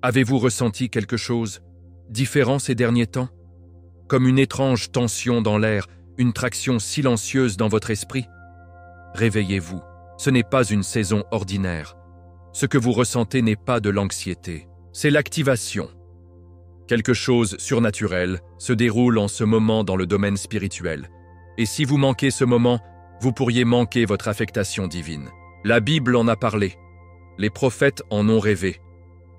Avez-vous ressenti quelque chose différent ces derniers temps? Comme une étrange tension dans l'air, une traction silencieuse dans votre esprit? Réveillez-vous, ce n'est pas une saison ordinaire. Ce que vous ressentez n'est pas de l'anxiété, c'est l'activation. Quelque chose surnaturel se déroule en ce moment dans le domaine spirituel. Et si vous manquez ce moment, vous pourriez manquer votre affectation divine. La Bible en a parlé. Les prophètes en ont rêvé.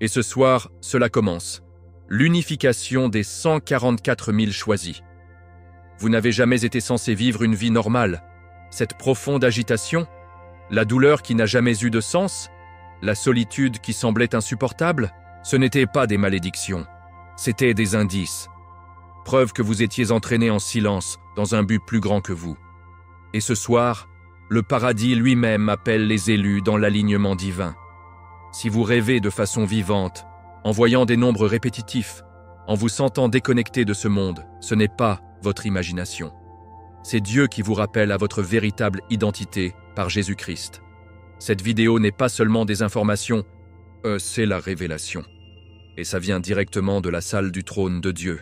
Et ce soir, cela commence. L'unification des 144 000 choisis. Vous n'avez jamais été censé vivre une vie normale. Cette profonde agitation, la douleur qui n'a jamais eu de sens, la solitude qui semblait insupportable, ce n'étaient pas des malédictions, c'étaient des indices. Preuve que vous étiez entraîné en silence dans un but plus grand que vous. Et ce soir, le paradis lui-même appelle les élus dans l'alignement divin. Si vous rêvez de façon vivante, en voyant des nombres répétitifs, en vous sentant déconnecté de ce monde, ce n'est pas votre imagination. C'est Dieu qui vous rappelle à votre véritable identité par Jésus-Christ. Cette vidéo n'est pas seulement des informations, c'est la révélation. Et ça vient directement de la salle du trône de Dieu.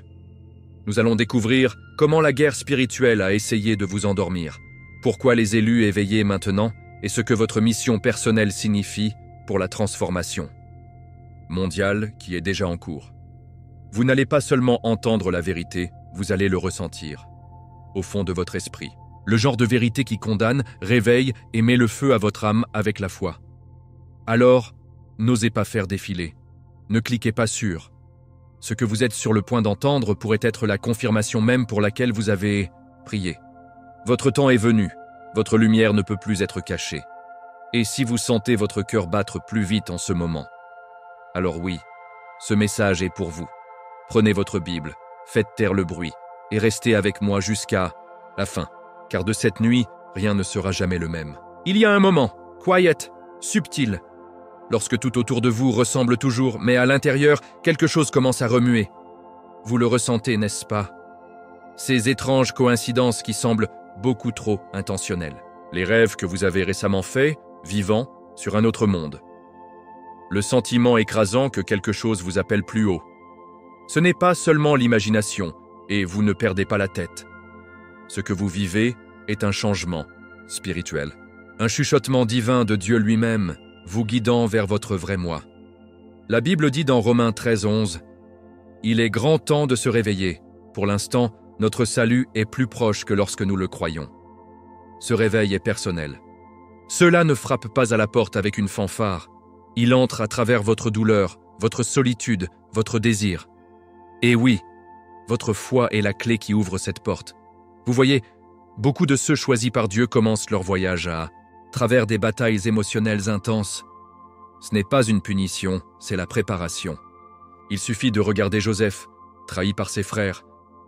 Nous allons découvrir comment la guerre spirituelle a essayé de vous endormir, pourquoi les élus éveillés maintenant et ce que votre mission personnelle signifie pour la transformation mondiale qui est déjà en cours. Vous n'allez pas seulement entendre la vérité, vous allez le ressentir, au fond de votre esprit. Le genre de vérité qui condamne, réveille et met le feu à votre âme avec la foi. Alors, n'osez pas faire défiler. Ne cliquez pas sur. Ce que vous êtes sur le point d'entendre pourrait être la confirmation même pour laquelle vous avez prié. Votre temps est venu, votre lumière ne peut plus être cachée. Et si vous sentez votre cœur battre plus vite en ce moment, alors oui, ce message est pour vous. Prenez votre Bible, faites taire le bruit et restez avec moi jusqu'à la fin. Car de cette nuit, rien ne sera jamais le même. Il y a un moment, quiet, subtil, lorsque tout autour de vous ressemble toujours, mais à l'intérieur, quelque chose commence à remuer. Vous le ressentez, n'est-ce pas? Ces étranges coïncidences qui semblent beaucoup trop intentionnelles. Les rêves que vous avez récemment faits, vivant, sur un autre monde. Le sentiment écrasant que quelque chose vous appelle plus haut. Ce n'est pas seulement l'imagination, et vous ne perdez pas la tête. Ce que vous vivez est un changement spirituel, un chuchotement divin de Dieu lui-même, vous guidant vers votre vrai moi. La Bible dit dans Romains 13:11, « Il est grand temps de se réveiller. Pour l'instant, notre salut est plus proche que lorsque nous le croyons. » Ce réveil est personnel. Cela ne frappe pas à la porte avec une fanfare. Il entre à travers votre douleur, votre solitude, votre désir. Et oui, votre foi est la clé qui ouvre cette porte. Vous voyez, beaucoup de ceux choisis par Dieu commencent leur voyage à travers des batailles émotionnelles intenses. Ce n'est pas une punition, c'est la préparation. Il suffit de regarder Joseph, trahi par ses frères,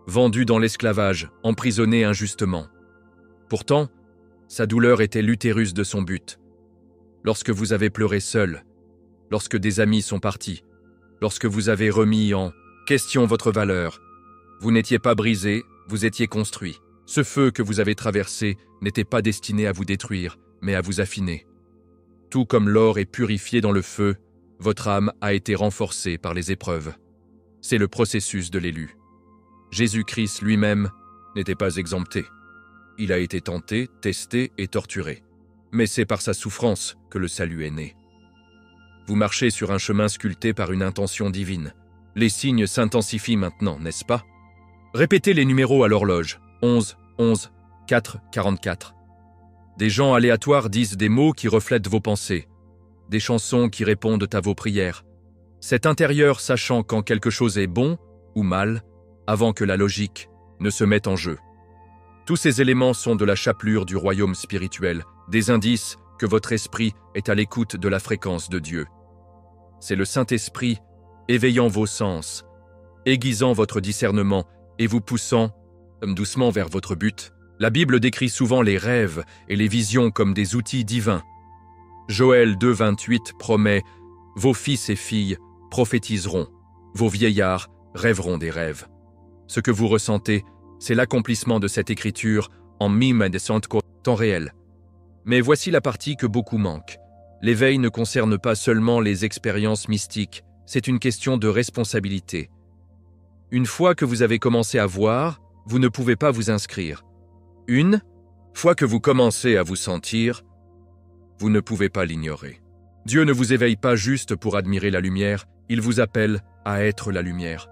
vendu dans l'esclavage, emprisonné injustement. Pourtant, sa douleur était l'utérus de son but. Lorsque vous avez pleuré seul, lorsque des amis sont partis, lorsque vous avez remis en question votre valeur, vous n'étiez pas brisé, vous étiez construit. Ce feu que vous avez traversé n'était pas destiné à vous détruire, mais à vous affiner. Tout comme l'or est purifié dans le feu, votre âme a été renforcée par les épreuves. C'est le processus de l'élu. Jésus-Christ lui-même n'était pas exempté. Il a été tenté, testé et torturé. Mais c'est par sa souffrance que le salut est né. Vous marchez sur un chemin sculpté par une intention divine. Les signes s'intensifient maintenant, n'est-ce pas? Répétez les numéros à l'horloge. 11, 11, 4, 44. Des gens aléatoires disent des mots qui reflètent vos pensées. Des chansons qui répondent à vos prières. Cet intérieur sachant quand quelque chose est bon ou mal, avant que la logique ne se mette en jeu. Tous ces éléments sont de la chapelure du royaume spirituel, des indices que votre esprit est à l'écoute de la fréquence de Dieu. C'est le Saint-Esprit éveillant vos sens, aiguisant votre discernement et vous poussant doucement vers votre but. La Bible décrit souvent les rêves et les visions comme des outils divins. Joël 2,28 promet « Vos fils et filles prophétiseront, vos vieillards rêveront des rêves. » Ce que vous ressentez, c'est l'accomplissement de cette écriture en mime et temps réel. Mais voici la partie que beaucoup manquent. L'éveil ne concerne pas seulement les expériences mystiques, c'est une question de responsabilité. Une fois que vous avez commencé à voir, vous ne pouvez pas vous inscrire. Une fois que vous commencez à vous sentir, vous ne pouvez pas l'ignorer. Dieu ne vous éveille pas juste pour admirer la lumière, il vous appelle à être la lumière.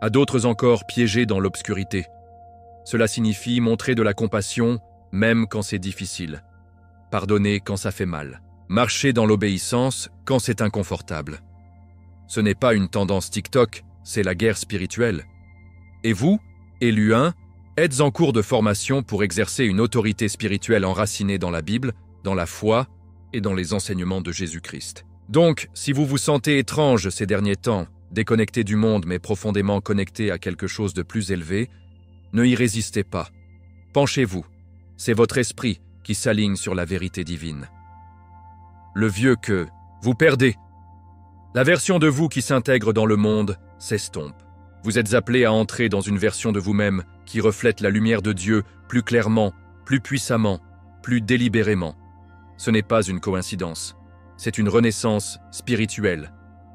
À d'autres encore piégés dans l'obscurité. Cela signifie montrer de la compassion, même quand c'est difficile. Pardonner quand ça fait mal. Marcher dans l'obéissance quand c'est inconfortable. Ce n'est pas une tendance TikTok, c'est la guerre spirituelle. Et vous, élu 1, êtes en cours de formation pour exercer une autorité spirituelle enracinée dans la Bible, dans la foi et dans les enseignements de Jésus-Christ. Donc, si vous vous sentez étrange ces derniers temps, déconnecté du monde mais profondément connecté à quelque chose de plus élevé, ne y résistez pas. Penchez-vous. C'est votre esprit qui s'aligne sur la vérité divine. Le vieux que vous perdez. La version de vous qui s'intègre dans le monde s'estompe. Vous êtes appelé à entrer dans une version de vous-même qui reflète la lumière de Dieu plus clairement, plus puissamment, plus délibérément. Ce n'est pas une coïncidence. C'est une renaissance spirituelle.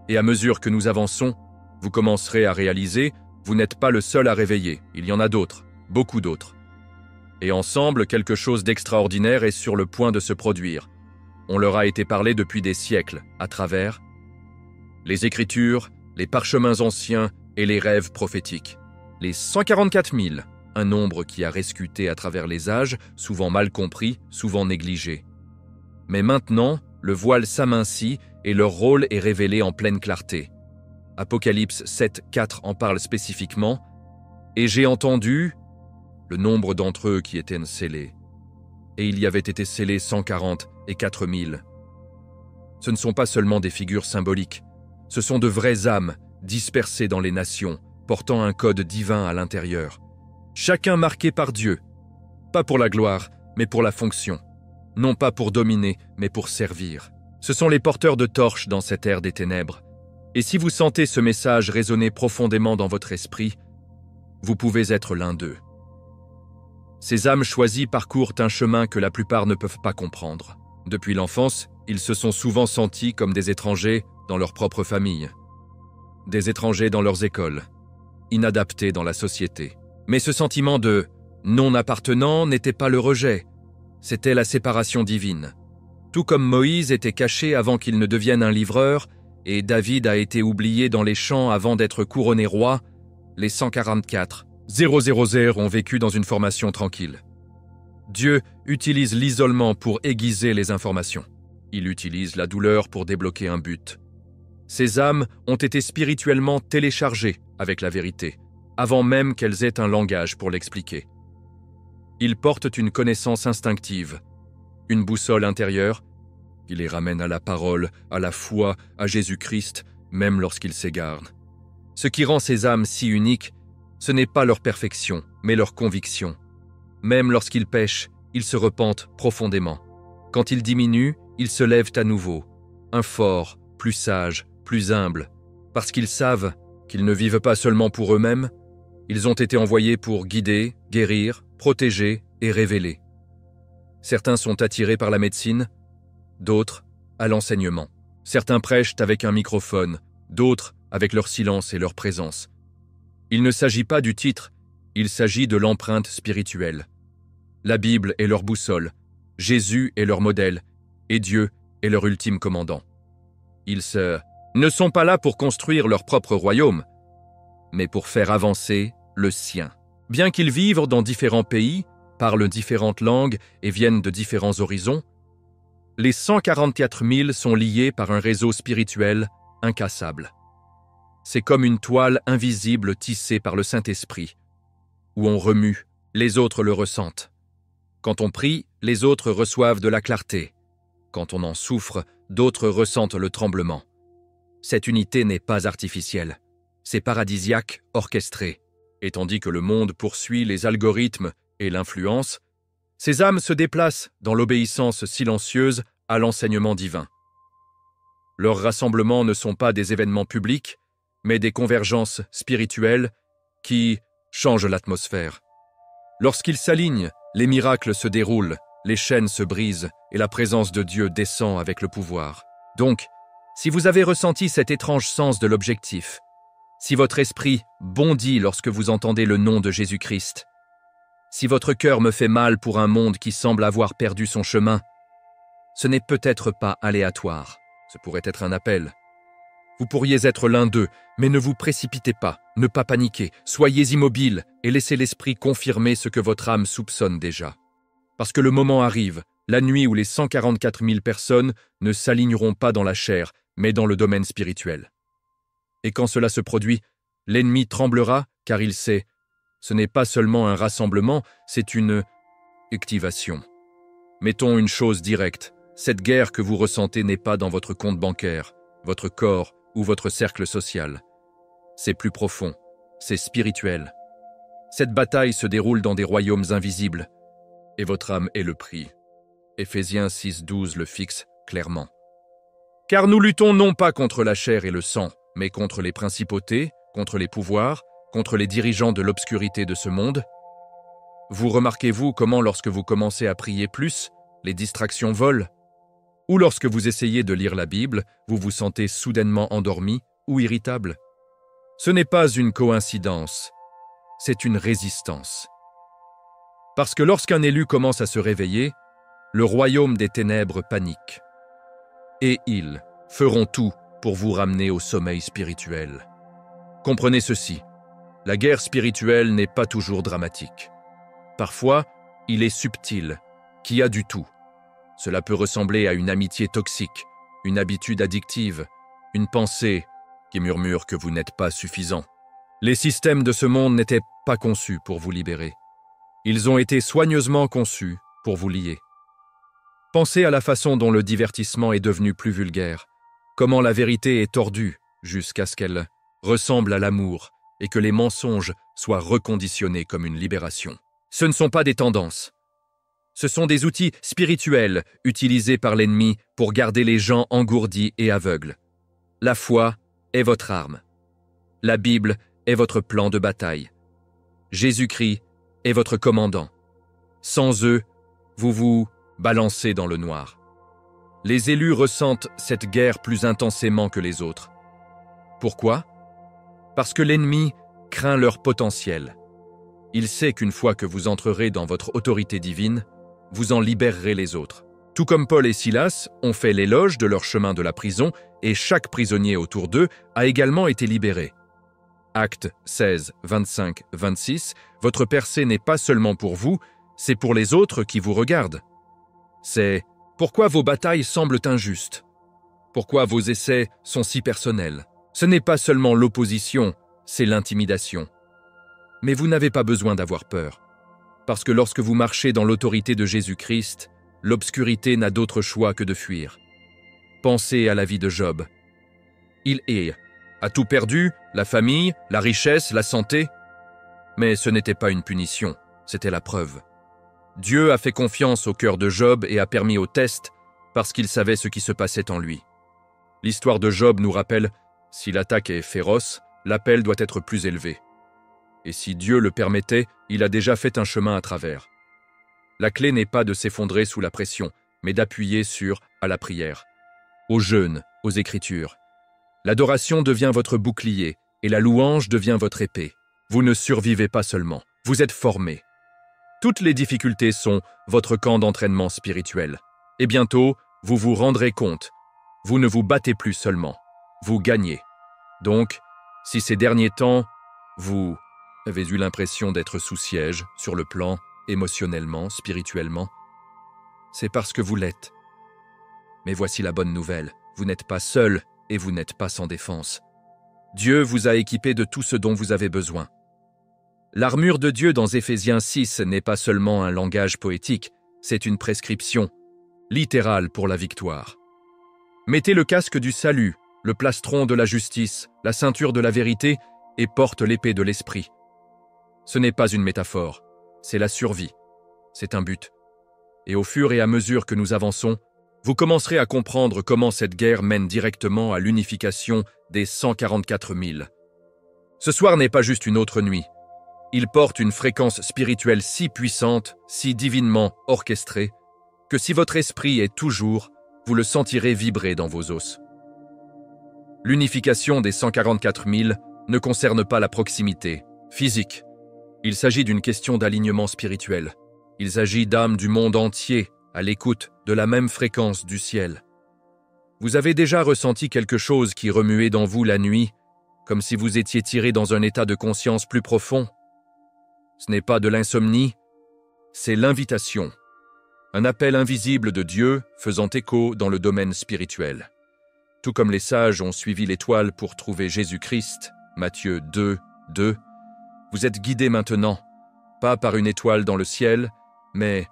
Et à mesure que nous avançons, vous commencerez à réaliser, vous n'êtes pas le seul à réveiller. Il y en a d'autres, beaucoup d'autres. Et ensemble, quelque chose d'extraordinaire est sur le point de se produire. On leur a été parlé depuis des siècles, à travers les Écritures, les parchemins anciens et les rêves prophétiques. Les 144 000, un nombre qui a rescuté à travers les âges, souvent mal compris, souvent négligé. Mais maintenant, le voile s'amincit et leur rôle est révélé en pleine clarté. Apocalypse 7, 4 en parle spécifiquement. « Et j'ai entendu le nombre d'entre eux qui étaient scellés. Et il y avait été scellés 140 et 4000. Ce ne sont pas seulement des figures symboliques, ce sont de vraies âmes dispersées dans les nations, portant un code divin à l'intérieur. Chacun marqué par Dieu, pas pour la gloire, mais pour la fonction. Non pas pour dominer, mais pour servir. Ce sont les porteurs de torches dans cette ère des ténèbres. Et si vous sentez ce message résonner profondément dans votre esprit, vous pouvez être l'un d'eux. Ces âmes choisies parcourent un chemin que la plupart ne peuvent pas comprendre. Depuis l'enfance, ils se sont souvent sentis comme des étrangers dans leur propre famille, des étrangers dans leurs écoles, inadaptés dans la société. Mais ce sentiment de non-appartenant n'était pas le rejet, c'était la séparation divine. Tout comme Moïse était caché avant qu'il ne devienne un livreur, et David a été oublié dans les champs avant d'être couronné roi, les 144 000 ont vécu dans une formation tranquille. Dieu utilise l'isolement pour aiguiser les informations. Il utilise la douleur pour débloquer un but. Ces âmes ont été spirituellement téléchargées avec la vérité, avant même qu'elles aient un langage pour l'expliquer. Ils portent une connaissance instinctive, une boussole intérieure qui les ramène à la parole, à la foi, à Jésus-Christ, même lorsqu'ils s'égarent. Ce qui rend ces âmes si uniques, ce n'est pas leur perfection, mais leur conviction. Même lorsqu'ils pêchent, ils se repentent profondément. Quand ils diminuent, ils se lèvent à nouveau, un fort, plus sage, plus humble, parce qu'ils savent qu'ils ne vivent pas seulement pour eux-mêmes, ils ont été envoyés pour guider, guérir, protéger et révéler. Certains sont attirés par la médecine, d'autres à l'enseignement. Certains prêchent avec un microphone, d'autres avec leur silence et leur présence. Il ne s'agit pas du titre, il s'agit de l'empreinte spirituelle. La Bible est leur boussole, Jésus est leur modèle, et Dieu est leur ultime commandant. Ils ne sont pas là pour construire leur propre royaume, mais pour faire avancer le sien. Bien qu'ils vivent dans différents pays, parlent différentes langues et viennent de différents horizons, les 144 000 sont liés par un réseau spirituel incassable. C'est comme une toile invisible tissée par le Saint-Esprit, où on remue, les autres le ressentent. Quand on prie, les autres reçoivent de la clarté. Quand on en souffre, d'autres ressentent le tremblement. Cette unité n'est pas artificielle, c'est paradisiaque, orchestré. Et tandis que le monde poursuit les algorithmes et l'influence, ces âmes se déplacent dans l'obéissance silencieuse à l'enseignement divin. Leurs rassemblements ne sont pas des événements publics, mais des convergences spirituelles qui changent l'atmosphère. Lorsqu'ils s'alignent, les miracles se déroulent, les chaînes se brisent et la présence de Dieu descend avec le pouvoir. Donc, Si vous avez ressenti cet étrange sens de l'objectif, si votre esprit bondit lorsque vous entendez le nom de Jésus-Christ, si votre cœur me fait mal pour un monde qui semble avoir perdu son chemin, ce n'est peut-être pas aléatoire, ce pourrait être un appel. Vous pourriez être l'un d'eux, mais ne vous précipitez pas, ne pas paniquer, soyez immobile et laissez l'esprit confirmer ce que votre âme soupçonne déjà. Parce que le moment arrive, la nuit où les 144 000 personnes ne s'aligneront pas dans la chair, mais dans le domaine spirituel. Et quand cela se produit, l'ennemi tremblera, car il sait, ce n'est pas seulement un rassemblement, c'est une activation. Mettons une chose directe, cette guerre que vous ressentez n'est pas dans votre compte bancaire, votre corps ou votre cercle social. C'est plus profond, c'est spirituel. Cette bataille se déroule dans des royaumes invisibles, et votre âme est le prix. Éphésiens 6,12 le fixe clairement. Car nous luttons non pas contre la chair et le sang, mais contre les principautés, contre les pouvoirs, contre les dirigeants de l'obscurité de ce monde. Vous remarquez-vous comment lorsque vous commencez à prier plus, les distractions volent? Ou lorsque vous essayez de lire la Bible, vous vous sentez soudainement endormi ou irritable? Ce n'est pas une coïncidence, c'est une résistance. Parce que lorsqu'un élu commence à se réveiller, le royaume des ténèbres panique. Et ils feront tout pour vous ramener au sommeil spirituel. Comprenez ceci, la guerre spirituelle n'est pas toujours dramatique. Parfois, il est subtil, qui a du tout. Cela peut ressembler à une amitié toxique, une habitude addictive, une pensée qui murmure que vous n'êtes pas suffisant. Les systèmes de ce monde n'étaient pas conçus pour vous libérer. Ils ont été soigneusement conçus pour vous lier. Pensez à la façon dont le divertissement est devenu plus vulgaire, comment la vérité est tordue jusqu'à ce qu'elle ressemble à l'amour et que les mensonges soient reconditionnés comme une libération. Ce ne sont pas des tendances. Ce sont des outils spirituels utilisés par l'ennemi pour garder les gens engourdis et aveugles. La foi est votre arme. La Bible est votre plan de bataille. Jésus-Christ est votre commandant. Sans eux, vous vous balancez dans le noir. Les élus ressentent cette guerre plus intensément que les autres. Pourquoi? Parce que l'ennemi craint leur potentiel. Il sait qu'une fois que vous entrerez dans votre autorité divine, vous en libérerez les autres. Tout comme Paul et Silas ont fait l'éloge de leur chemin de la prison et chaque prisonnier autour d'eux a également été libéré. Actes 16, 25, 26, votre percée n'est pas seulement pour vous, c'est pour les autres qui vous regardent. C'est pourquoi vos batailles semblent injustes. Pourquoi vos essais sont si personnels. Ce n'est pas seulement l'opposition, c'est l'intimidation. Mais vous n'avez pas besoin d'avoir peur. Parce que lorsque vous marchez dans l'autorité de Jésus-Christ, l'obscurité n'a d'autre choix que de fuir. Pensez à la vie de Job. Il a tout perdu, la famille, la richesse, la santé. Mais ce n'était pas une punition, c'était la preuve. Dieu a fait confiance au cœur de Job et a permis au test parce qu'il savait ce qui se passait en lui. L'histoire de Job nous rappelle, si l'attaque est féroce, l'appel doit être plus élevé. Et si Dieu le permettait, il a déjà fait un chemin à travers. La clé n'est pas de s'effondrer sous la pression, mais d'appuyer à la prière, au jeûne, aux Écritures. L'adoration devient votre bouclier et la louange devient votre épée. Vous ne survivez pas seulement, vous êtes formé. Toutes les difficultés sont votre camp d'entraînement spirituel. Et bientôt, vous vous rendrez compte, vous ne vous battez plus seulement, vous gagnez. Donc, si ces derniers temps, vous avez eu l'impression d'être sous siège sur le plan émotionnellement, spirituellement, c'est parce que vous l'êtes. Mais voici la bonne nouvelle, vous n'êtes pas seul et vous n'êtes pas sans défense. Dieu vous a équipé de tout ce dont vous avez besoin. L'armure de Dieu dans Éphésiens 6 n'est pas seulement un langage poétique, c'est une prescription littérale pour la victoire. Mettez le casque du salut, le plastron de la justice, la ceinture de la vérité et porte l'épée de l'esprit. Ce n'est pas une métaphore, c'est la survie, c'est un but. Et au fur et à mesure que nous avançons, vous commencerez à comprendre comment cette guerre mène directement à l'unification des 144 000. Ce soir n'est pas juste une autre nuit. Il porte une fréquence spirituelle si puissante, si divinement orchestrée, que si votre esprit est toujours, vous le sentirez vibrer dans vos os. L'unification des 144 000 ne concerne pas la proximité physique. Il s'agit d'une question d'alignement spirituel. Il s'agit d'âmes du monde entier à l'écoute de la même fréquence du ciel. Vous avez déjà ressenti quelque chose qui remuait dans vous la nuit, comme si vous étiez tiré dans un état de conscience plus profond? Ce n'est pas de l'insomnie, c'est l'invitation. Un appel invisible de Dieu faisant écho dans le domaine spirituel. Tout comme les sages ont suivi l'étoile pour trouver Jésus-Christ, Matthieu 2, 2, vous êtes guidés maintenant, pas par une étoile dans le ciel, mais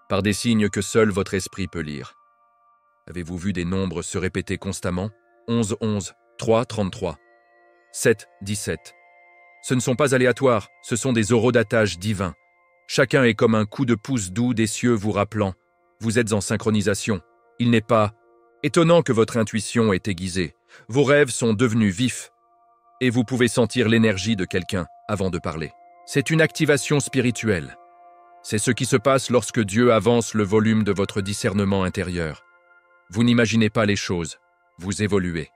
par des signes que seul votre esprit peut lire. Avez-vous vu des nombres se répéter constamment? 11, 11, 3, 33, 7, 17. Ce ne sont pas aléatoires, ce sont des horodatages divins. Chacun est comme un coup de pouce doux des cieux vous rappelant. Vous êtes en synchronisation. Il n'est pas étonnant que votre intuition ait aiguisé. Vos rêves sont devenus vifs. Et vous pouvez sentir l'énergie de quelqu'un avant de parler. C'est une activation spirituelle. C'est ce qui se passe lorsque Dieu avance le volume de votre discernement intérieur. Vous n'imaginez pas les choses, vous évoluez.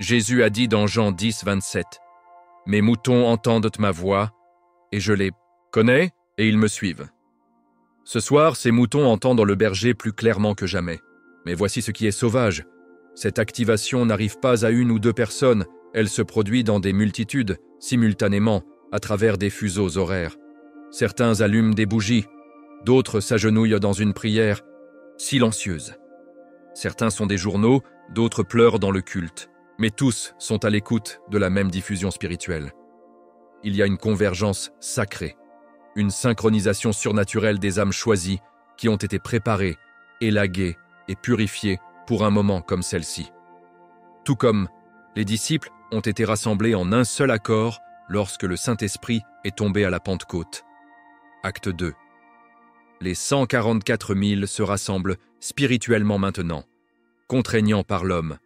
Jésus a dit dans Jean 10, 27, « Mes moutons entendent ma voix, et je les connais, et ils me suivent. » Ce soir, ces moutons entendent le berger plus clairement que jamais. Mais voici ce qui est sauvage. Cette activation n'arrive pas à une ou deux personnes, elle se produit dans des multitudes, simultanément, à travers des fuseaux horaires. Certains allument des bougies, d'autres s'agenouillent dans une prière silencieuse. Certains sont des journaux, d'autres pleurent dans le culte, mais tous sont à l'écoute de la même diffusion spirituelle. Il y a une convergence sacrée, une synchronisation surnaturelle des âmes choisies qui ont été préparées, élaguées et purifiées pour un moment comme celle-ci. Tout comme les disciples ont été rassemblés en un seul accord lorsque le Saint-Esprit est tombé à la Pentecôte. Acte 2. Les 144 000 se rassemblent spirituellement maintenant, contraignant par l'homme,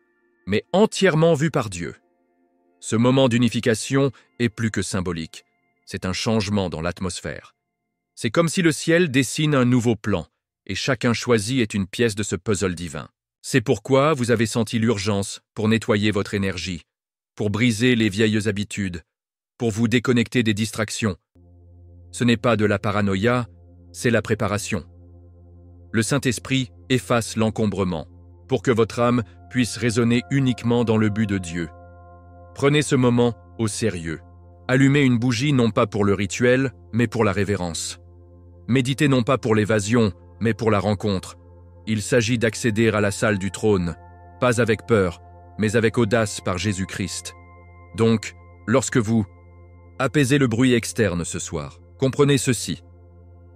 mais entièrement vu par Dieu. Ce moment d'unification est plus que symbolique. C'est un changement dans l'atmosphère. C'est comme si le ciel dessine un nouveau plan, et chacun choisi est une pièce de ce puzzle divin. C'est pourquoi vous avez senti l'urgence pour nettoyer votre énergie, pour briser les vieilles habitudes, pour vous déconnecter des distractions. Ce n'est pas de la paranoïa, c'est la préparation. Le Saint-Esprit efface l'encombrement, pour que votre âme puisse résonner uniquement dans le but de Dieu. Prenez ce moment au sérieux. Allumez une bougie non pas pour le rituel, mais pour la révérence. Méditez non pas pour l'évasion, mais pour la rencontre. Il s'agit d'accéder à la salle du trône, pas avec peur, mais avec audace par Jésus-Christ. Donc, lorsque vous apaisez le bruit externe ce soir, comprenez ceci.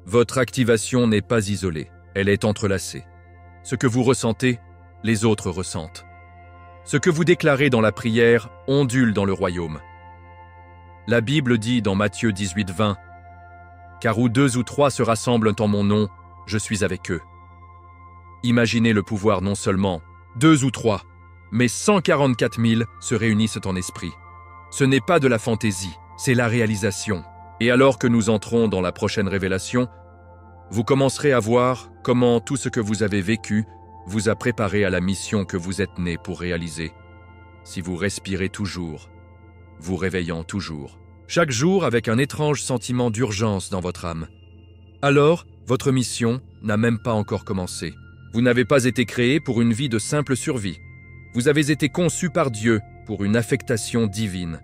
Votre activation n'est pas isolée, elle est entrelacée. Ce que vous ressentez, les autres ressentent. Ce que vous déclarez dans la prière ondule dans le royaume. La Bible dit dans Matthieu 18, 20, « Car où 2 ou 3 se rassemblent en mon nom, je suis avec eux. » Imaginez le pouvoir non seulement 2 ou 3, mais 144 000 se réunissent en esprit. Ce n'est pas de la fantaisie, c'est la réalisation. Et alors que nous entrons dans la prochaine révélation, vous commencerez à voir comment tout ce que vous avez vécu vous a préparé à la mission que vous êtes né pour réaliser. Si vous respirez toujours, vous réveillant toujours, chaque jour avec un étrange sentiment d'urgence dans votre âme. Alors, votre mission n'a même pas encore commencé. Vous n'avez pas été créé pour une vie de simple survie. Vous avez été conçu par Dieu pour une affectation divine.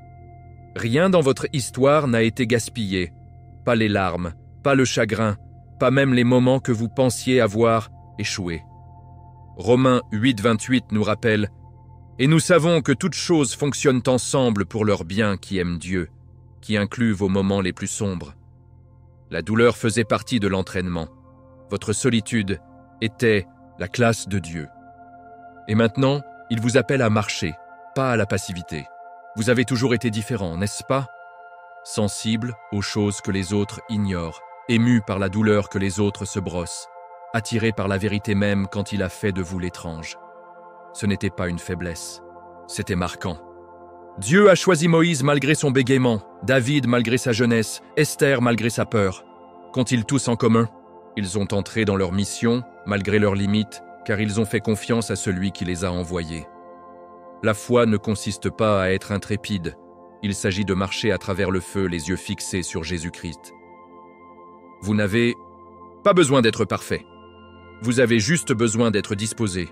Rien dans votre histoire n'a été gaspillé. Pas les larmes, pas le chagrin, pas même les moments que vous pensiez avoir échoué. Romains 8, 28 nous rappelle « Et nous savons que toutes choses fonctionnent ensemble pour leur bien qui aiment Dieu, qui inclut vos moments les plus sombres. » La douleur faisait partie de l'entraînement. Votre solitude était la classe de Dieu. Et maintenant, il vous appelle à marcher, pas à la passivité. Vous avez toujours été différent, n'est-ce pas? Sensible aux choses que les autres ignorent, ému par la douleur que les autres se brossent, attiré par la vérité même quand il a fait de vous l'étrange. Ce n'était pas une faiblesse, c'était marquant. Dieu a choisi Moïse malgré son bégaiement, David malgré sa jeunesse, Esther malgré sa peur. Qu'ont-ils tous en commun? Ils ont entré dans leur mission, malgré leurs limites, car ils ont fait confiance à celui qui les a envoyés. La foi ne consiste pas à être intrépide. Il s'agit de marcher à travers le feu, les yeux fixés sur Jésus-Christ. Vous n'avez pas besoin d'être parfait. Vous avez juste besoin d'être disposé.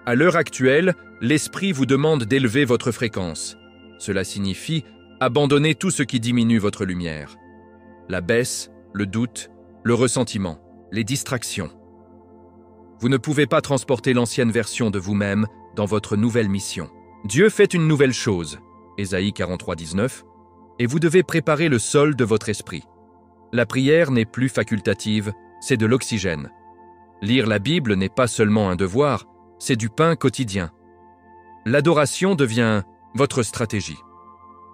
À l'heure actuelle, l'Esprit vous demande d'élever votre fréquence. Cela signifie abandonner tout ce qui diminue votre lumière. La baisse, le doute, le ressentiment, les distractions. Vous ne pouvez pas transporter l'ancienne version de vous-même dans votre nouvelle mission. Dieu fait une nouvelle chose, Ésaïe 43, 19, et vous devez préparer le sol de votre esprit. La prière n'est plus facultative, c'est de l'oxygène. Lire la Bible n'est pas seulement un devoir, c'est du pain quotidien. L'adoration devient votre stratégie.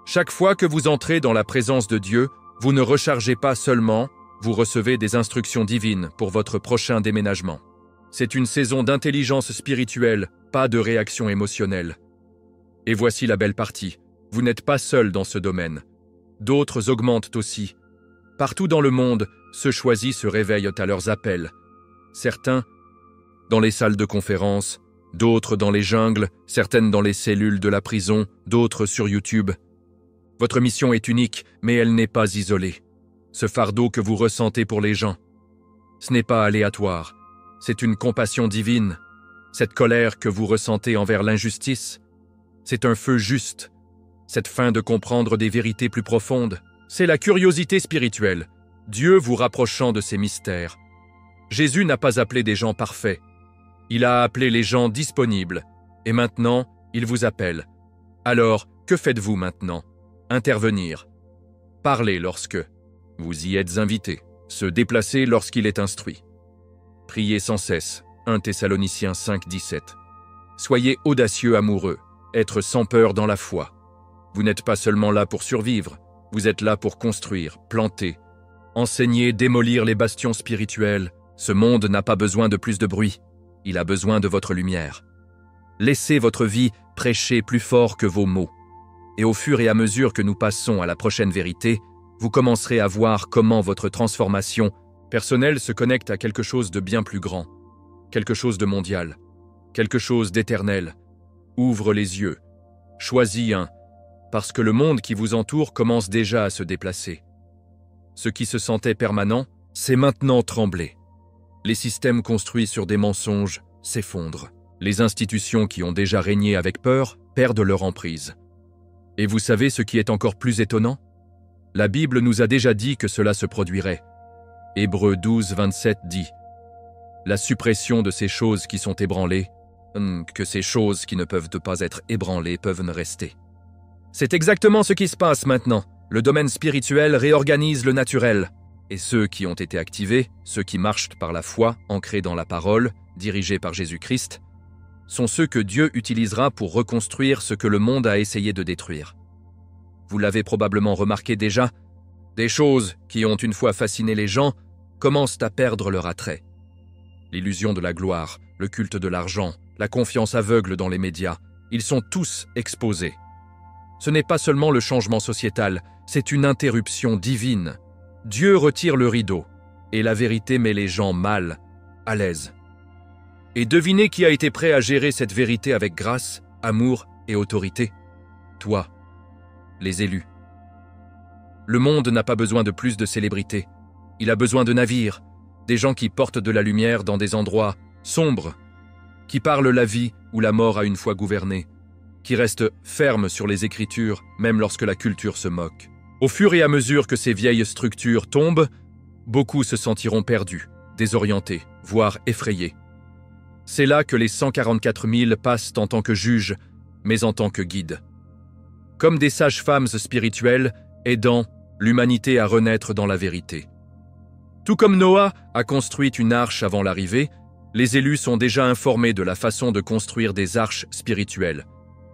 Chaque fois que vous entrez dans la présence de Dieu, vous ne rechargez pas seulement, vous recevez des instructions divines pour votre prochain déménagement. C'est une saison d'intelligence spirituelle, pas de réaction émotionnelle. Et voici la belle partie, vous n'êtes pas seul dans ce domaine. D'autres augmentent aussi. Partout dans le monde, ceux choisis se réveillent à leurs appels. Certains dans les salles de conférence, d'autres dans les jungles, certaines dans les cellules de la prison, d'autres sur YouTube. Votre mission est unique, mais elle n'est pas isolée. Ce fardeau que vous ressentez pour les gens, ce n'est pas aléatoire, c'est une compassion divine. Cette colère que vous ressentez envers l'injustice, c'est un feu juste. Cette faim de comprendre des vérités plus profondes, c'est la curiosité spirituelle, Dieu vous rapprochant de ses mystères. Jésus n'a pas appelé des gens parfaits. Il a appelé les gens disponibles. Et maintenant, il vous appelle. Alors, que faites-vous maintenant? Intervenir. Parler lorsque vous y êtes invité. Se déplacer lorsqu'il est instruit. Priez sans cesse. 1 Thessaloniciens 5, 17. Soyez audacieux amoureux. Être sans peur dans la foi. Vous n'êtes pas seulement là pour survivre. Vous êtes là pour construire, planter, enseigner, démolir les bastions spirituels. Ce monde n'a pas besoin de plus de bruit. Il a besoin de votre lumière. Laissez votre vie prêcher plus fort que vos mots. Et au fur et à mesure que nous passons à la prochaine vérité, vous commencerez à voir comment votre transformation personnelle se connecte à quelque chose de bien plus grand, quelque chose de mondial, quelque chose d'éternel. Ouvre les yeux. Choisis un, parce que le monde qui vous entoure commence déjà à se déplacer. Ce qui se sentait permanent, c'est maintenant trembler. Les systèmes construits sur des mensonges s'effondrent. Les institutions qui ont déjà régné avec peur perdent leur emprise. Et vous savez ce qui est encore plus étonnant? La Bible nous a déjà dit que cela se produirait. Hébreux 12, 27 dit « La suppression de ces choses qui sont ébranlées, que ces choses qui ne peuvent pas être ébranlées peuvent ne rester. » C'est exactement ce qui se passe maintenant. Le domaine spirituel réorganise le naturel. Et ceux qui ont été activés, ceux qui marchent par la foi, ancrés dans la parole, dirigés par Jésus-Christ, sont ceux que Dieu utilisera pour reconstruire ce que le monde a essayé de détruire. Vous l'avez probablement remarqué déjà, des choses qui ont une fois fasciné les gens commencent à perdre leur attrait. L'illusion de la gloire, le culte de l'argent, la confiance aveugle dans les médias, ils sont tous exposés. Ce n'est pas seulement le changement sociétal, c'est une interruption divine. Dieu retire le rideau, et la vérité met les gens mal, à l'aise. Et devinez qui a été prêt à gérer cette vérité avec grâce, amour et autorité? Toi, les élus. Le monde n'a pas besoin de plus de célébrités. Il a besoin de navires, des gens qui portent de la lumière dans des endroits sombres, qui parlent la vie ou la mort à une fois gouvernée, qui restent fermes sur les Écritures, même lorsque la culture se moque. Au fur et à mesure que ces vieilles structures tombent, beaucoup se sentiront perdus, désorientés, voire effrayés. C'est là que les 144 000 passent en tant que juges, mais en tant que guides. Comme des sages-femmes spirituelles, aidant l'humanité à renaître dans la vérité. Tout comme Noah a construit une arche avant l'arrivée, les élus sont déjà informés de la façon de construire des arches spirituelles,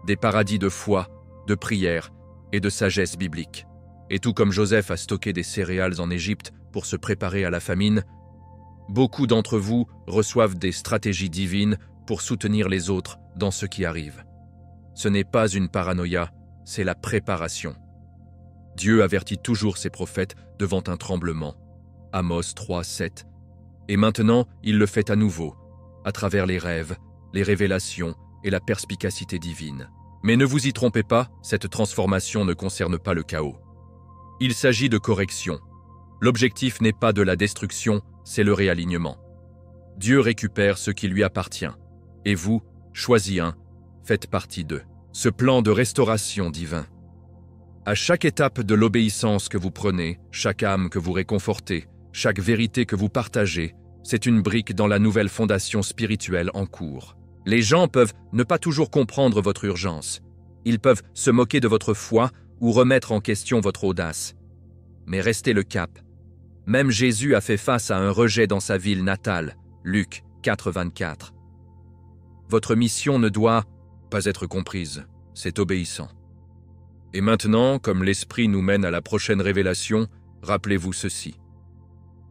des paradis de foi, de prière et de sagesse biblique. Et tout comme Joseph a stocké des céréales en Égypte pour se préparer à la famine, beaucoup d'entre vous reçoivent des stratégies divines pour soutenir les autres dans ce qui arrive. Ce n'est pas une paranoïa, c'est la préparation. Dieu avertit toujours ses prophètes devant un tremblement. Amos 3, 7. Et maintenant, il le fait à nouveau, à travers les rêves, les révélations et la perspicacité divine. Mais ne vous y trompez pas, cette transformation ne concerne pas le chaos. Il s'agit de correction. L'objectif n'est pas de la destruction, c'est le réalignement. Dieu récupère ce qui lui appartient. Et vous, choisis un, faites partie de ce plan de restauration divin. À chaque étape de l'obéissance que vous prenez, chaque âme que vous réconfortez, chaque vérité que vous partagez, c'est une brique dans la nouvelle fondation spirituelle en cours. Les gens peuvent ne pas toujours comprendre votre urgence. Ils peuvent se moquer de votre foi ou remettre en question votre audace. Mais restez le cap. Même Jésus a fait face à un rejet dans sa ville natale, Luc 4, 24. Votre mission ne doit pas être comprise, c'est obéissant. Et maintenant, comme l'Esprit nous mène à la prochaine révélation, rappelez-vous ceci.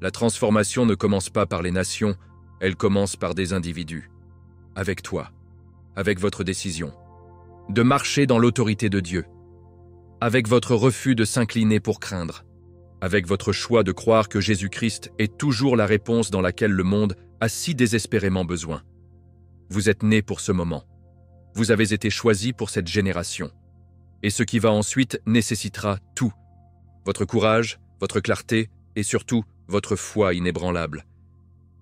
La transformation ne commence pas par les nations, elle commence par des individus. Avec toi, avec votre décision, de marcher dans l'autorité de Dieu, avec votre refus de s'incliner pour craindre, avec votre choix de croire que Jésus-Christ est toujours la réponse dans laquelle le monde a si désespérément besoin. Vous êtes né pour ce moment. Vous avez été choisi pour cette génération. Et ce qui va ensuite nécessitera tout. Votre courage, votre clarté et surtout votre foi inébranlable.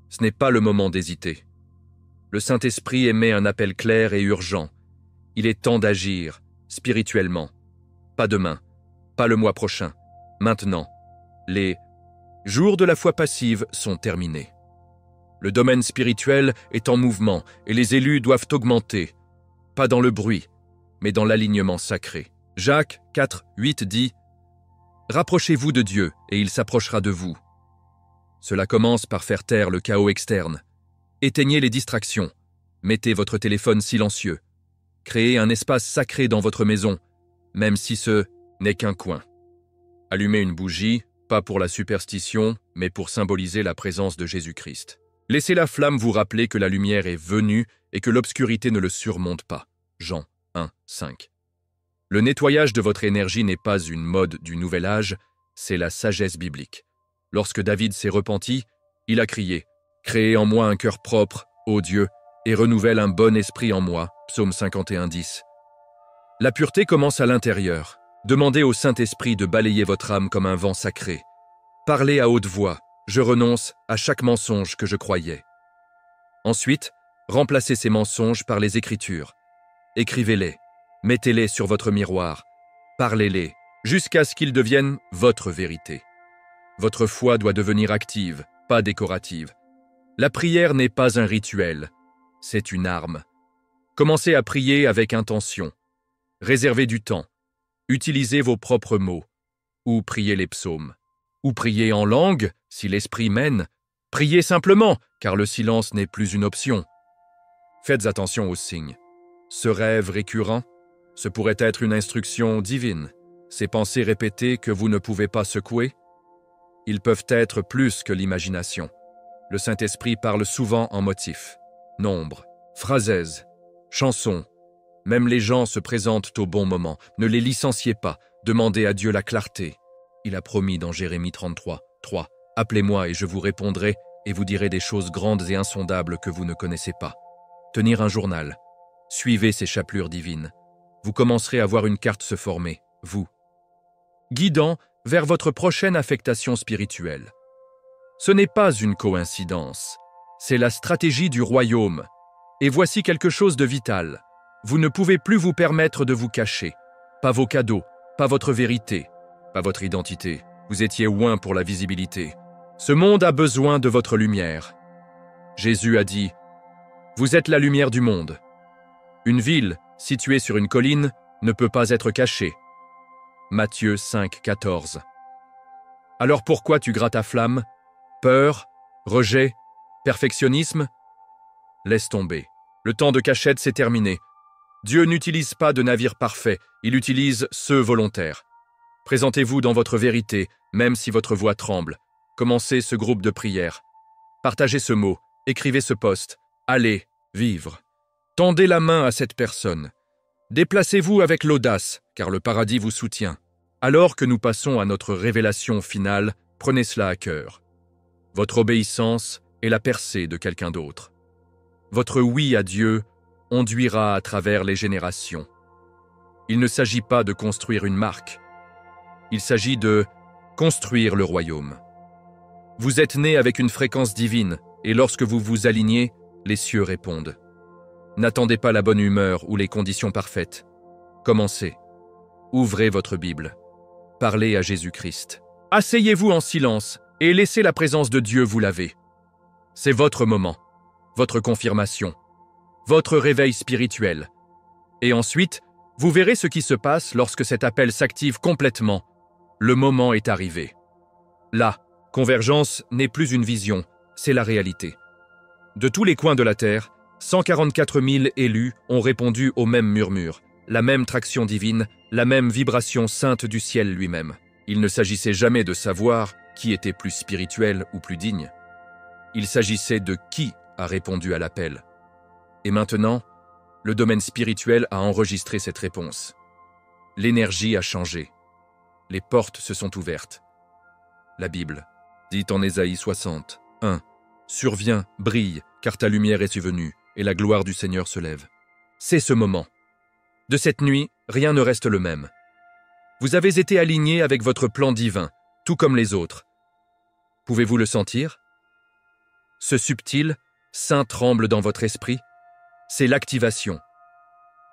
Ce n'est pas le moment d'hésiter. Le Saint-Esprit émet un appel clair et urgent. Il est temps d'agir, spirituellement. Pas demain, pas le mois prochain, maintenant. Les jours de la foi passive sont terminés. Le domaine spirituel est en mouvement et les élus doivent augmenter. Pas dans le bruit, mais dans l'alignement sacré. Jacques 4, 8 dit « Rapprochez-vous de Dieu et il s'approchera de vous. » Cela commence par faire taire le chaos externe. Éteignez les distractions. Mettez votre téléphone silencieux. Créez un espace sacré dans votre maison, même si ce n'est qu'un coin. Allumez une bougie, pas pour la superstition, mais pour symboliser la présence de Jésus-Christ. Laissez la flamme vous rappeler que la lumière est venue et que l'obscurité ne le surmonte pas. Jean 1, 5. Le nettoyage de votre énergie n'est pas une mode du nouvel âge, c'est la sagesse biblique. Lorsque David s'est repenti, il a crié « Créez en moi un cœur propre, ô Dieu, et renouvelle un bon esprit en moi » Psaume 51, 10. La pureté commence à l'intérieur. Demandez au Saint-Esprit de balayer votre âme comme un vent sacré. Parlez à haute voix « Je renonce à chaque mensonge que je croyais ». Ensuite, remplacez ces mensonges par les Écritures. Écrivez-les. Mettez-les sur votre miroir, parlez-les, jusqu'à ce qu'ils deviennent votre vérité. Votre foi doit devenir active, pas décorative. La prière n'est pas un rituel, c'est une arme. Commencez à prier avec intention. Réservez du temps. Utilisez vos propres mots. Ou priez les psaumes. Ou priez en langue, si l'esprit mène. Priez simplement, car le silence n'est plus une option. Faites attention aux signes. Ce rêve récurrent, ce pourrait être une instruction divine. Ces pensées répétées que vous ne pouvez pas secouer, ils peuvent être plus que l'imagination. Le Saint-Esprit parle souvent en motifs, nombres, phrasèses, chansons. Même les gens se présentent au bon moment. Ne les licenciez pas. Demandez à Dieu la clarté. Il a promis dans Jérémie 33, 3. « Appelez-moi et je vous répondrai et vous direz des choses grandes et insondables que vous ne connaissez pas. » Tenir un journal. Suivez ces chapelures divines. Vous commencerez à voir une carte se former, vous. Guidant vers votre prochaine affectation spirituelle. Ce n'est pas une coïncidence, c'est la stratégie du royaume. Et voici quelque chose de vital. Vous ne pouvez plus vous permettre de vous cacher. Pas vos cadeaux, pas votre vérité, pas votre identité. Vous étiez loin pour la visibilité. Ce monde a besoin de votre lumière. Jésus a dit « Vous êtes la lumière du monde. » Une ville située sur une colline ne peut pas être cachée. Matthieu 5, 14. Alors pourquoi tu grattes ta flamme? Peur? Rejet? Perfectionnisme? Laisse tomber. Le temps de cachette s'est terminé. Dieu n'utilise pas de navires parfaits, il utilise ceux volontaires. Présentez-vous dans votre vérité, même si votre voix tremble. Commencez ce groupe de prière. Partagez ce mot, écrivez ce post. Allez, vivre. Tendez la main à cette personne. Déplacez-vous avec l'audace, car le paradis vous soutient. Alors que nous passons à notre révélation finale, prenez cela à cœur. Votre obéissance est la percée de quelqu'un d'autre. Votre oui à Dieu onduira à travers les générations. Il ne s'agit pas de construire une marque. Il s'agit de construire le royaume. Vous êtes né avec une fréquence divine, et lorsque vous vous alignez, les cieux répondent. N'attendez pas la bonne humeur ou les conditions parfaites. Commencez. Ouvrez votre Bible. Parlez à Jésus-Christ. Asseyez-vous en silence et laissez la présence de Dieu vous laver. C'est votre moment, votre confirmation, votre réveil spirituel. Et ensuite, vous verrez ce qui se passe lorsque cet appel s'active complètement. Le moment est arrivé. La convergence n'est plus une vision, c'est la réalité. De tous les coins de la Terre, 144 000 élus ont répondu au même murmure, la même traction divine, la même vibration sainte du ciel lui-même. Il ne s'agissait jamais de savoir qui était plus spirituel ou plus digne. Il s'agissait de qui a répondu à l'appel. Et maintenant, le domaine spirituel a enregistré cette réponse. L'énergie a changé. Les portes se sont ouvertes. La Bible dit en Ésaïe 60, 1, « Surviens, brille, car ta lumière est survenue, et la gloire du Seigneur se lève. » C'est ce moment. De cette nuit, rien ne reste le même. Vous avez été aligné avec votre plan divin, tout comme les autres. Pouvez-vous le sentir? Ce subtil, saint tremble dans votre esprit. C'est l'activation.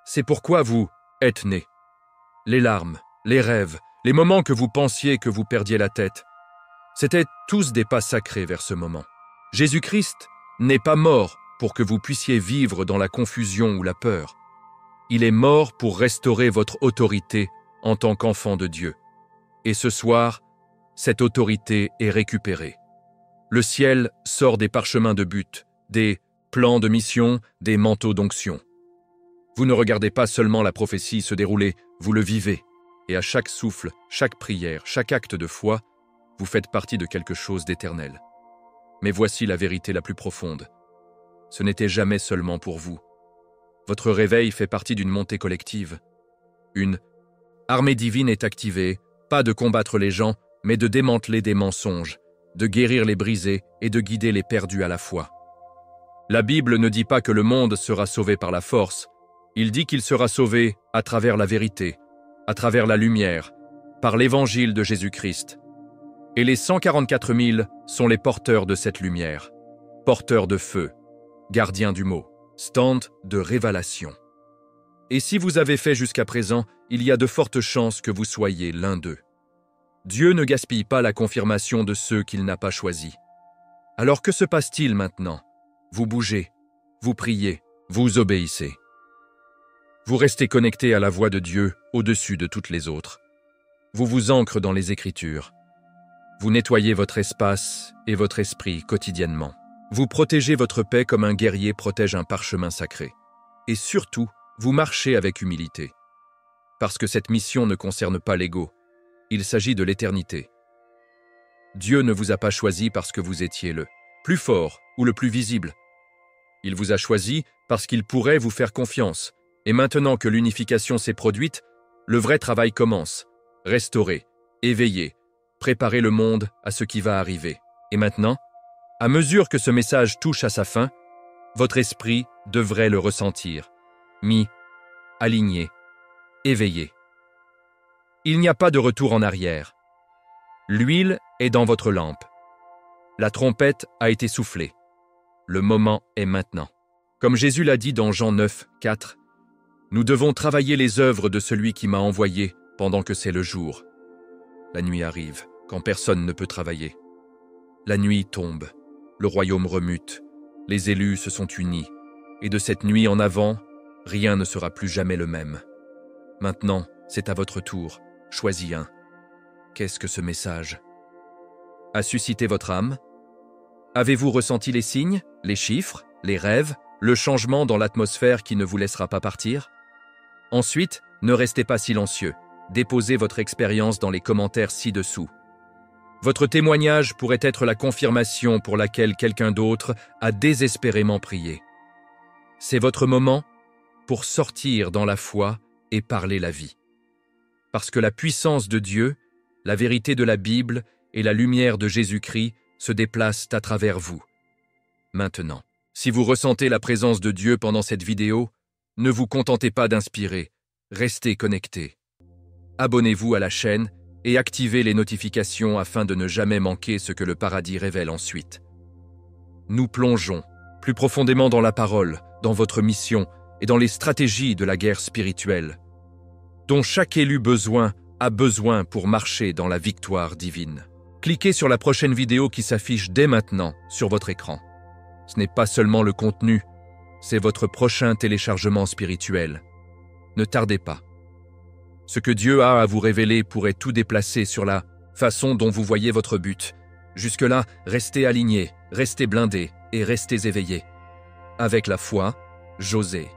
C'est pourquoi vous êtes né. Les larmes, les rêves, les moments que vous pensiez que vous perdiez la tête, c'étaient tous des pas sacrés vers ce moment. Jésus-Christ n'est pas mort pour que vous puissiez vivre dans la confusion ou la peur. Il est mort pour restaurer votre autorité en tant qu'enfant de Dieu. Et ce soir, cette autorité est récupérée. Le ciel sort des parchemins de but, des plans de mission, des manteaux d'onction. Vous ne regardez pas seulement la prophétie se dérouler, vous le vivez. Et à chaque souffle, chaque prière, chaque acte de foi, vous faites partie de quelque chose d'éternel. Mais voici la vérité la plus profonde. Ce n'était jamais seulement pour vous. Votre réveil fait partie d'une montée collective. Une armée divine est activée, pas de combattre les gens, mais de démanteler des mensonges, de guérir les brisés et de guider les perdus à la foi. La Bible ne dit pas que le monde sera sauvé par la force, il dit qu'il sera sauvé à travers la vérité, à travers la lumière, par l'évangile de Jésus-Christ. Et les 144 000 sont les porteurs de cette lumière, porteurs de feu, gardiens du mot, stand de révélation. Et si vous avez fait jusqu'à présent, il y a de fortes chances que vous soyez l'un d'eux. Dieu ne gaspille pas la confirmation de ceux qu'il n'a pas choisis. Alors que se passe-t-il maintenant? Vous bougez, vous priez, vous obéissez. Vous restez connecté à la voix de Dieu au-dessus de toutes les autres. Vous vous ancrez dans les Écritures. Vous nettoyez votre espace et votre esprit quotidiennement. Vous protégez votre paix comme un guerrier protège un parchemin sacré. Et surtout, vous marchez avec humilité. Parce que cette mission ne concerne pas l'ego, il s'agit de l'éternité. Dieu ne vous a pas choisi parce que vous étiez le plus fort ou le plus visible. Il vous a choisi parce qu'il pourrait vous faire confiance. Et maintenant que l'unification s'est produite, le vrai travail commence. Restaurer, éveiller, préparer le monde à ce qui va arriver. Et maintenant, à mesure que ce message touche à sa fin, votre esprit devrait le ressentir. Mis, aligné, éveillé. Il n'y a pas de retour en arrière. L'huile est dans votre lampe. La trompette a été soufflée. Le moment est maintenant. Comme Jésus l'a dit dans Jean 9, 4, nous devons travailler les œuvres de celui qui m'a envoyé pendant que c'est le jour. La nuit arrive, quand personne ne peut travailler. La nuit tombe, le royaume remute, les élus se sont unis, et de cette nuit en avant, rien ne sera plus jamais le même. Maintenant, c'est à votre tour, choisis un. Qu'est-ce que ce message? A suscité votre âme? Avez-vous ressenti les signes, les chiffres, les rêves, le changement dans l'atmosphère qui ne vous laissera pas partir? Ensuite, ne restez pas silencieux. Déposez votre expérience dans les commentaires ci-dessous. Votre témoignage pourrait être la confirmation pour laquelle quelqu'un d'autre a désespérément prié. C'est votre moment pour sortir dans la foi et parler la vie. Parce que la puissance de Dieu, la vérité de la Bible et la lumière de Jésus-Christ se déplacent à travers vous. Maintenant, si vous ressentez la présence de Dieu pendant cette vidéo, ne vous contentez pas d'inspirer, restez connectés. Abonnez-vous à la chaîne et activez les notifications afin de ne jamais manquer ce que le paradis révèle ensuite. Nous plongeons plus profondément dans la parole, dans votre mission et dans les stratégies de la guerre spirituelle, dont chaque élu a besoin pour marcher dans la victoire divine. Cliquez sur la prochaine vidéo qui s'affiche dès maintenant sur votre écran. Ce n'est pas seulement le contenu, c'est votre prochain téléchargement spirituel. Ne tardez pas. Ce que Dieu a à vous révéler pourrait tout déplacer sur la façon dont vous voyez votre but. Jusque-là, restez alignés, restez blindés et restez éveillés. Avec la foi, José.